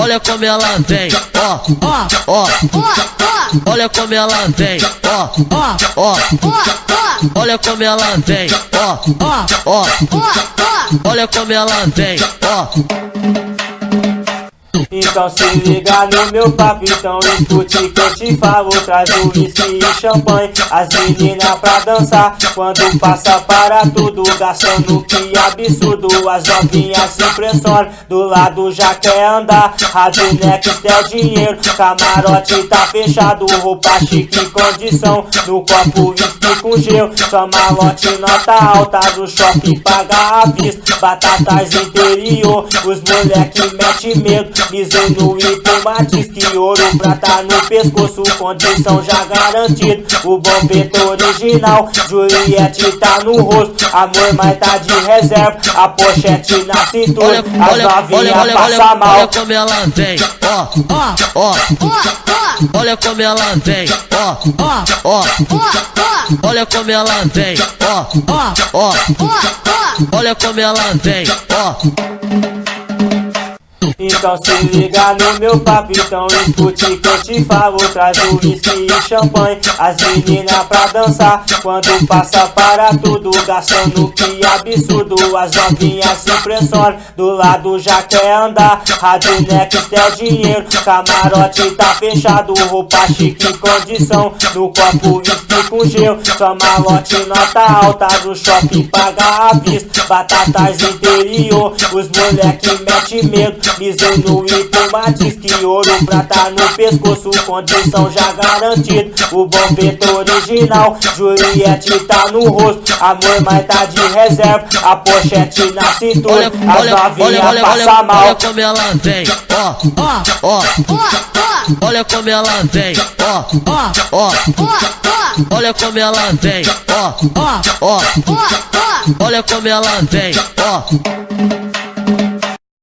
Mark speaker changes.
Speaker 1: olha como ela vem, ó, ó, ó, olha como ela vem, ó, ó, ó, olha como ela vem, ó, ó, ó, olha como ela vem, ó.
Speaker 2: Então se liga no meu papo, então escute que eu te falo. Traz o whisky e champanhe, as meninas pra dançar. Quando passa para tudo, gastando que absurdo. As novinhas se impressionam, do lado já quer andar. Rádio Next é o dinheiro, camarote tá fechado. Roupa chique, condição, no copo whisky com gelo. Só malote, nota alta, do shopping paga à vista. Batatas interior, os moleque mete medo. Mizuno e tomates, que ouro, prata no pescoço, condição já garantida. O bombeta original, Juliette tá no rosto. Amor, mas tá de reserva, a pochete na cintura. As novinhas passa mal.
Speaker 1: Olha como ela vem, ó, ó, ó, olha como ela vem, ó, ó, ó, olha como ela vem, ó, ó, ó, olha como ela vem, ó.
Speaker 2: Então se liga no meu papo, então escute que eu te falo. Traz o whisky e champanhe, as meninas pra dançar. Quando passa para tudo, gastando que absurdo. As novinhas se impressionam, do lado já quer andar. Rádio Next é o dinheiro, camarote tá fechado. Roupa chique, condição, no copo whisky com gelo. Só malote, nota alta, do shopping paga à vista. Batatas interior, os moleque mete medo. Mizuno e tomates, que ouro, prata no pescoço, condição já garantida. O bombeta original, Juliette tá no rosto. Amor, mas tá de reserva, a pochete na cintura. As novinhas passa mal.
Speaker 1: Olha como ela vem, ó, ó, ó, olha como ela vem, ó, ó, ó, olha como ela vem, ó, ó, ó, olha como ela vem, ó.